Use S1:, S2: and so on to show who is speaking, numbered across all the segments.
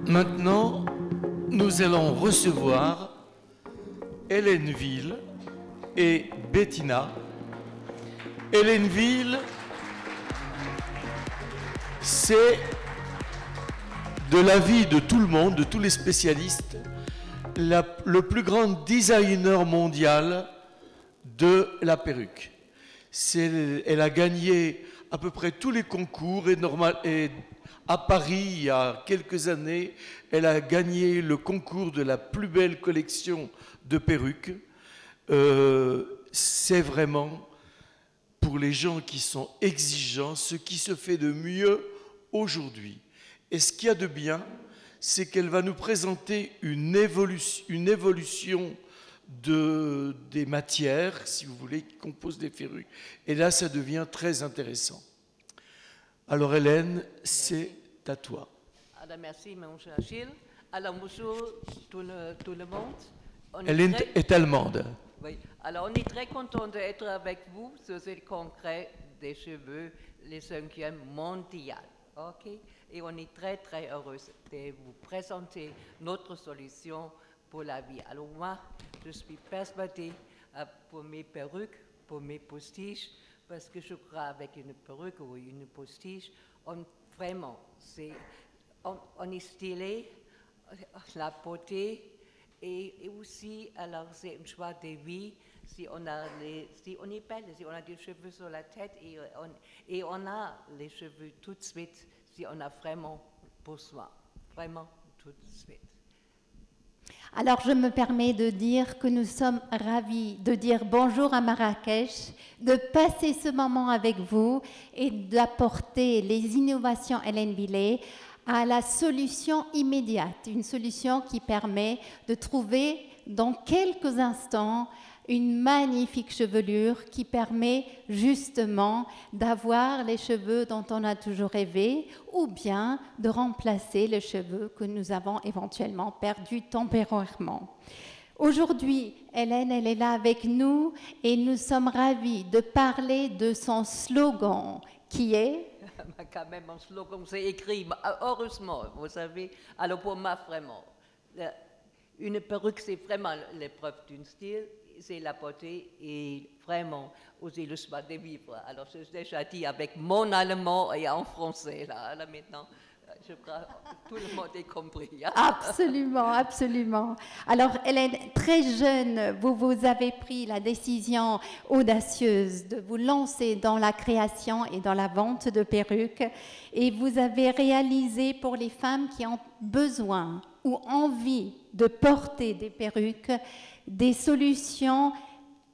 S1: Maintenant, nous allons recevoir Hélène Ville et Bettina. Hélène Ville, c'est, de l'avis de tout le monde, de tous les spécialistes, le plus grand designer mondial de la perruque. Elle a gagné à peu près tous les concours et à Paris, il y a quelques années, elle a gagné le concours de la plus belle collection de perruques. C'est vraiment, pour les gens qui sont exigeants, ce qui se fait de mieux aujourd'hui. Et ce qu'il y a de bien, c'est qu'elle va nous présenter une évolution des matières, si vous voulez, qui composent des perruques. Et là, ça devient très intéressant. Alors Hélène, c'est à toi.
S2: Alors, merci, mon cher Gilles. Alors, bonjour tout le monde.
S1: Hélène est allemande.
S2: Oui. Alors, on est très content d'être avec vous sur ce congrès des cheveux, les 5e mondial. OK? Et on est très, très heureux de vous présenter notre solution pour la vie. Alors, moi, je suis persuadée pour mes perruques, pour mes postiches, parce que je crois avec une perruque ou une postiche, vraiment, on est stylé, la beauté, et aussi, alors c'est un choix de vie, si on est belle, si on a des cheveux sur la tête, et on a les cheveux tout de suite, si on a vraiment besoin, vraiment tout de suite.
S3: Alors, je me permets de dire que nous sommes ravis de dire bonjour à Marrakech, de passer ce moment avec vous et d'apporter les innovations Hélène Ville à la solution immédiate, une solution qui permet de trouver dans quelques instants une magnifique chevelure qui permet justement d'avoir les cheveux dont on a toujours rêvé ou bien de remplacer les cheveux que nous avons éventuellement perdus temporairement. Aujourd'hui, Hélène, elle est là avec nous et nous sommes ravis de parler de son slogan qui est...
S2: Quand même, mon slogan, c'est écrit, heureusement, vous savez, alors pour moi, vraiment, une perruque, c'est vraiment l'épreuve d'un style, c'est la beauté et vraiment aussi le choix de vivre. Alors, je l'ai déjà dit avec mon allemand et en français, là maintenant, je crois que tout le monde est compris. Hein?
S3: Absolument, absolument. Alors, Hélène, très jeune, vous avez pris la décision audacieuse de vous lancer dans la création et dans la vente de perruques et vous avez réalisé pour les femmes qui ont besoin ou envie de porter des perruques des solutions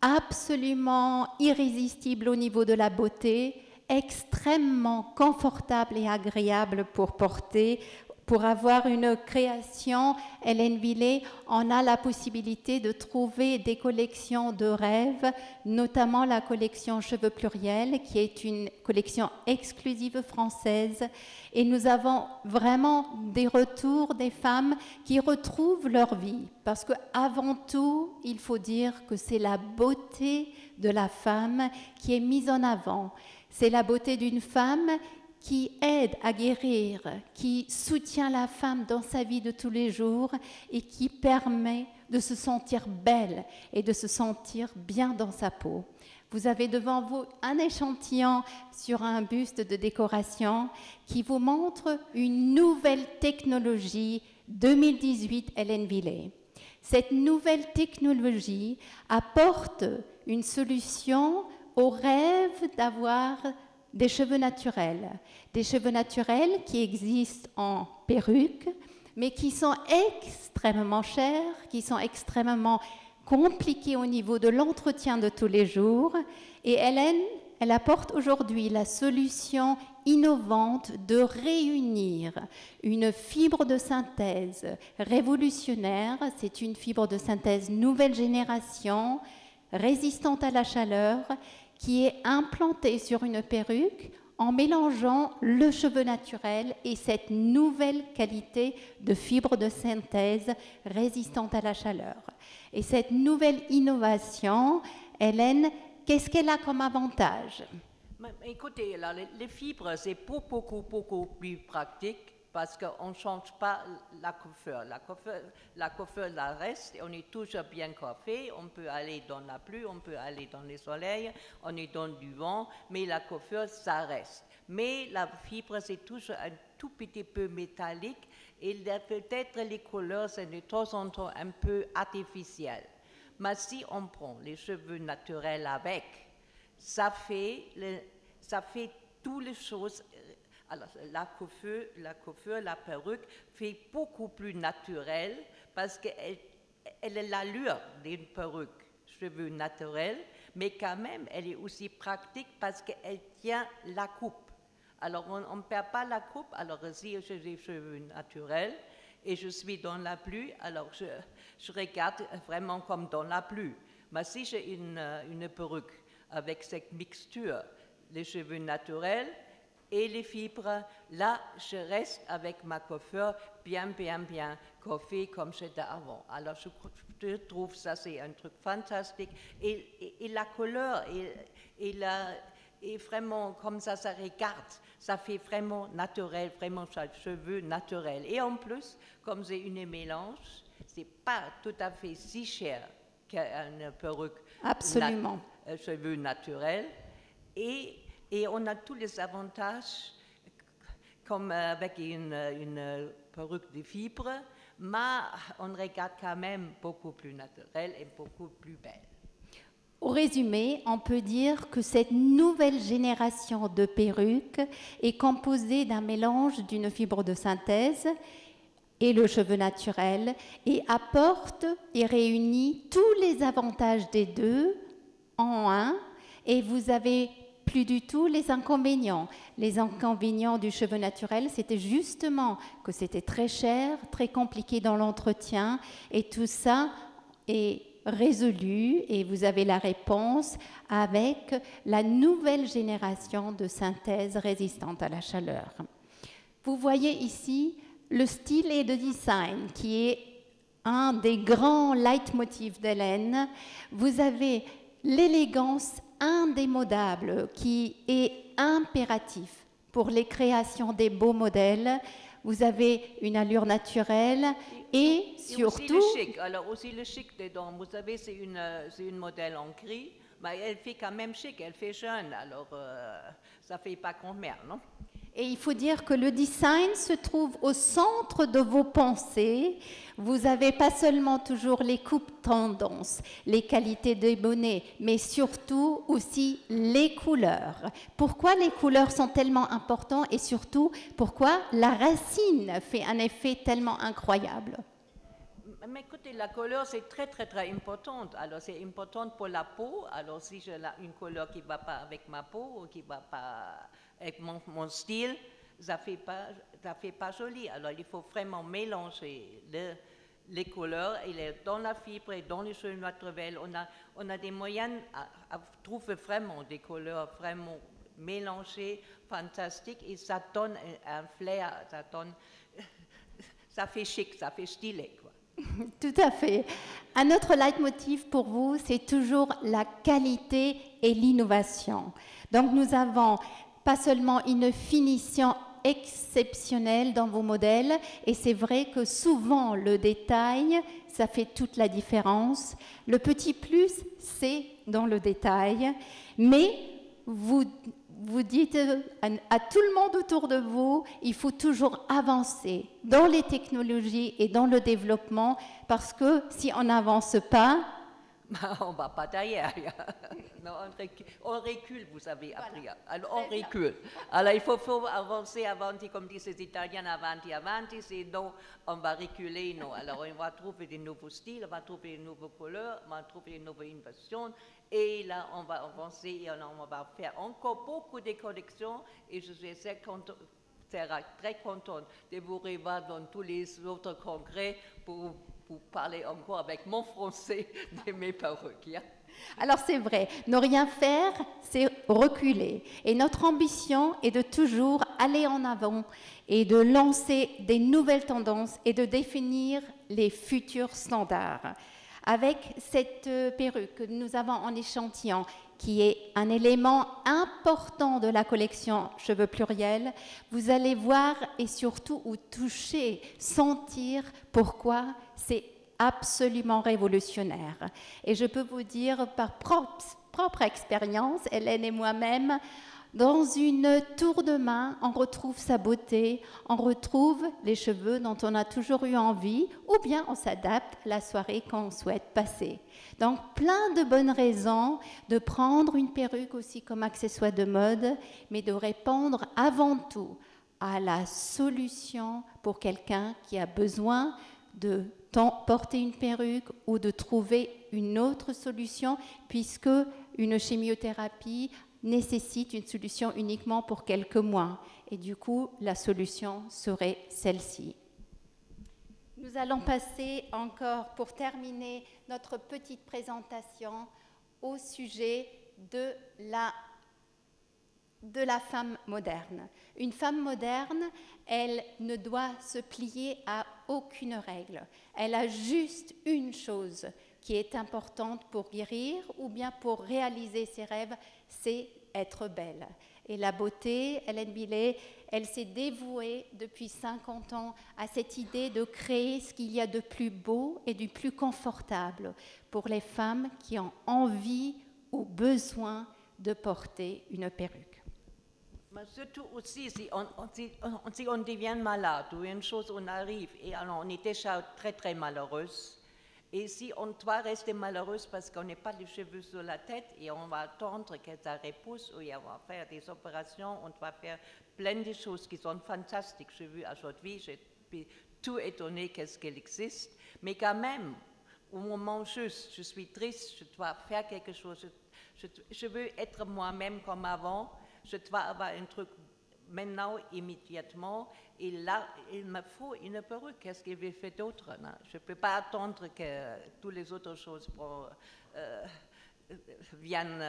S3: absolument irrésistibles au niveau de la beauté, extrêmement confortables et agréables pour porter. Pour avoir une création, Hélène Ville, on a la possibilité de trouver des collections de rêves, notamment la collection Cheveux Pluriels, qui est une collection exclusive française. Et nous avons vraiment des retours des femmes qui retrouvent leur vie. Parce qu'avant tout, il faut dire que c'est la beauté de la femme qui est mise en avant. C'est la beauté d'une femme qui aide à guérir, qui soutient la femme dans sa vie de tous les jours et qui permet de se sentir belle et de se sentir bien dans sa peau. Vous avez devant vous un échantillon sur un buste de décoration qui vous montre une nouvelle technologie 2018 Hélène Ville. Cette nouvelle technologie apporte une solution au rêve d'avoir des cheveux naturels qui existent en perruque, mais qui sont extrêmement chers, qui sont extrêmement compliqués au niveau de l'entretien de tous les jours. Et Hélène, elle apporte aujourd'hui la solution innovante de réunir une fibre de synthèse révolutionnaire, c'est une fibre de synthèse nouvelle génération, résistante à la chaleur, qui est implantée sur une perruque en mélangeant le cheveu naturel et cette nouvelle qualité de fibre de synthèse résistante à la chaleur. Et cette nouvelle innovation, Hélène, qu'est-ce qu'elle a comme avantage?
S2: Écoutez, là, les fibres, c'est beaucoup plus pratique parce qu'on ne change pas la coiffure. La coiffure, la reste, et on est toujours bien coiffé. On peut aller dans la pluie, on peut aller dans le soleil, on est dans du vent, mais la coiffure, ça reste. Mais la fibre, c'est toujours un tout petit peu métallique, et peut-être les couleurs, c'est de temps en temps un peu artificiel. Mais si on prend les cheveux naturels avec, ça fait toutes les choses. Alors, la coiffure, la perruque fait beaucoup plus naturelle parce qu'elle a l'allure d'une perruque, cheveux naturels, mais quand même, elle est aussi pratique parce qu'elle tient la coupe. Alors, on ne perd pas la coupe. Alors, si j'ai des cheveux naturels et je suis dans la pluie, alors je regarde vraiment comme dans la pluie. Mais si j'ai une perruque avec cette mixture, les cheveux naturels et les fibres, là, je reste avec ma coiffure bien coiffée comme j'étais avant. Alors, je trouve ça, c'est un truc fantastique. Et la couleur, et vraiment, comme ça regarde, ça fait vraiment naturel, vraiment cheveux naturels. Et en plus, comme c'est une mélange, c'est pas tout à fait si cher qu'une perruque.
S3: Absolument.
S2: Cheveux naturels. Et on a tous les avantages, comme avec une perruque de fibres, mais on regarde quand même beaucoup plus naturel et beaucoup plus belle.
S3: Au résumé, on peut dire que cette nouvelle génération de perruques est composée d'un mélange d'une fibre de synthèse et le cheveu naturel et apporte et réunit tous les avantages des deux en un, et vous avez plus du tout les inconvénients. Les inconvénients du cheveu naturel, c'était justement que c'était très cher, très compliqué dans l'entretien, et tout ça est résolu, et vous avez la réponse avec la nouvelle génération de synthèse résistante à la chaleur. Vous voyez ici le style et le design qui est un des grands leitmotifs d'Hélène. Vous avez l'élégance indémodable qui est impératif pour les créations des beaux modèles. Vous avez une allure naturelle et surtout...
S2: Et aussi le chic. Alors aussi le chic dedans. Vous savez, c'est une modèle en gris, mais elle fait quand même chic, elle fait jeune. Alors ça ne fait pas grand-mère, non?
S3: Et il faut dire que le design se trouve au centre de vos pensées. Vous n'avez pas seulement toujours les coupes tendances, les qualités des bonnets, mais surtout aussi les couleurs. Pourquoi les couleurs sont tellement importantes et surtout pourquoi la racine fait un effet tellement incroyable?
S2: Mais écoutez, la couleur, c'est très importante. Alors, c'est important pour la peau. Alors, si j'ai une couleur qui ne va pas avec ma peau ou qui ne va pas avec mon style, ça fait pas joli. Alors, il faut vraiment mélanger les couleurs. Dans la fibre et dans les cheveux naturels, on a des moyens à trouver vraiment des couleurs vraiment mélangées, fantastiques, et ça donne un flair, ça fait chic, ça fait stylé, quoi.
S3: Tout à fait. Un autre leitmotiv pour vous, c'est toujours la qualité et l'innovation. Donc nous avons pas seulement une finition exceptionnelle dans vos modèles, et c'est vrai que souvent le détail, ça fait toute la différence. Le petit plus, c'est dans le détail, mais vous dites à tout le monde autour de vous, il faut toujours avancer dans les technologies et dans le développement, parce que si on n'avance pas,
S2: on ne va pas derrière. Non, on recule, vous savez, après. Voilà. Alors, on recule. Alors, il faut avancer, avanti, comme disent les Italiens, avanti, sinon on va reculer. Non. Alors, on va trouver des nouveaux styles, on va trouver des nouvelles couleurs, on va trouver des nouvelles innovations. Et là, on va avancer et on va faire encore beaucoup de collections. Et je suis très contente de vous revoir dans tous les autres congrès pour parler encore avec mon français de mes perruques.
S3: Alors c'est vrai, ne rien faire, c'est reculer. Et notre ambition est de toujours aller en avant et de lancer des nouvelles tendances et de définir les futurs standards. Avec cette perruque que nous avons en échantillon, qui est un élément important de la collection Cheveux Pluriels, vous allez voir et surtout ou toucher, sentir pourquoi c'est absolument révolutionnaire. Et je peux vous dire par propre expérience, Hélène et moi-même, dans une tour de main, on retrouve sa beauté, on retrouve les cheveux dont on a toujours eu envie, ou bien on s'adapte à la soirée qu'on souhaite passer. Donc, plein de bonnes raisons de prendre une perruque aussi comme accessoire de mode, mais de répondre avant tout à la solution pour quelqu'un qui a besoin de porter une perruque ou de trouver une autre solution, puisque une chimiothérapie nécessite une solution uniquement pour quelques mois. Et du coup, la solution serait celle-ci. Nous allons passer encore, pour terminer notre petite présentation, au sujet de la femme moderne. Une femme moderne, elle ne doit se plier à aucune règle. Elle a juste une chose qui est importante pour guérir ou bien pour réaliser ses rêves, c'est être belle. Et la beauté, Hélène Billet, elle s'est dévouée depuis 50 ans à cette idée de créer ce qu'il y a de plus beau et du plus confortable pour les femmes qui ont envie ou besoin de porter une perruque.
S2: Mais surtout aussi, si on devient malade ou une chose, on arrive, et alors on est déjà très très malheureuse. Et si on doit rester malheureuse parce qu'on n'a pas de cheveux sur la tête et on va attendre que ça repousse ou on va faire des opérations, on doit faire plein de choses qui sont fantastiques. J'ai vu aujourd'hui, je suis tout étonnée qu'est-ce qu'elle existe, mais quand même, au moment juste, je suis triste, je dois faire quelque chose, je veux être moi-même comme avant, je dois avoir un truc maintenant, immédiatement, et là, il me faut une perruque. Qu'est-ce qu'il veut faire d'autre? Je ne peux pas attendre que toutes les autres choses viennent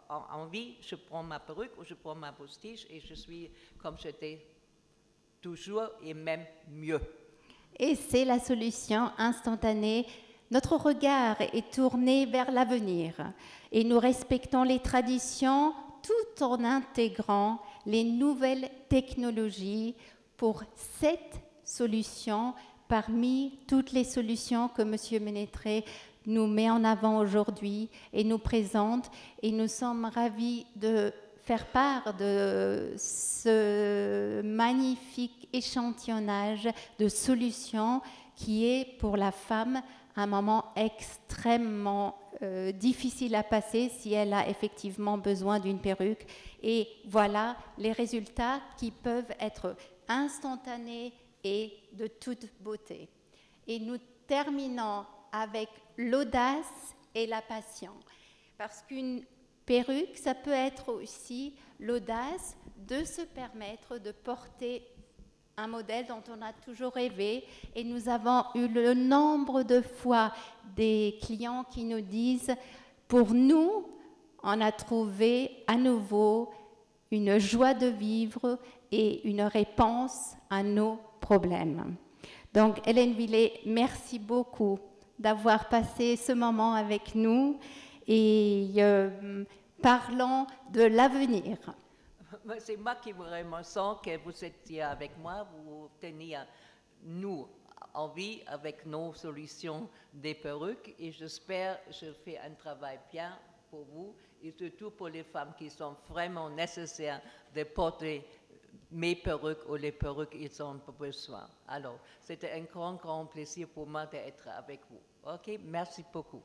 S2: en vie. Je prends ma perruque ou je prends ma postiche et je suis comme j'étais toujours et même mieux.
S3: Et c'est la solution instantanée. Notre regard est tourné vers l'avenir et nous respectons les traditions tout en intégrant les nouvelles technologies pour cette solution parmi toutes les solutions que M. Ménétré nous met en avant aujourd'hui et nous présente. Et nous sommes ravis de faire part de ce magnifique échantillonnage de solutions qui est pour la femme un moment extrêmement difficile à passer si elle a effectivement besoin d'une perruque. Et voilà les résultats qui peuvent être instantanés et de toute beauté. Et nous terminons avec l'audace et la passion. Parce qu'une perruque, ça peut être aussi l'audace de se permettre de porter un modèle dont on a toujours rêvé, et nous avons eu le nombre de fois des clients qui nous disent « Pour nous, on a trouvé à nouveau une joie de vivre et une réponse à nos problèmes. » Donc, Hélène Billet, merci beaucoup d'avoir passé ce moment avec nous et parlons de l'avenir.
S2: C'est moi qui vraiment sens que vous étiez avec moi, vous teniez nous en vie avec nos solutions des perruques et j'espère que je fais un travail bien pour vous et surtout pour les femmes qui sont vraiment nécessaires de porter mes perruques ou les perruques qu'ils ont besoin. Alors, c'était un grand plaisir pour moi d'être avec vous. OK, merci beaucoup.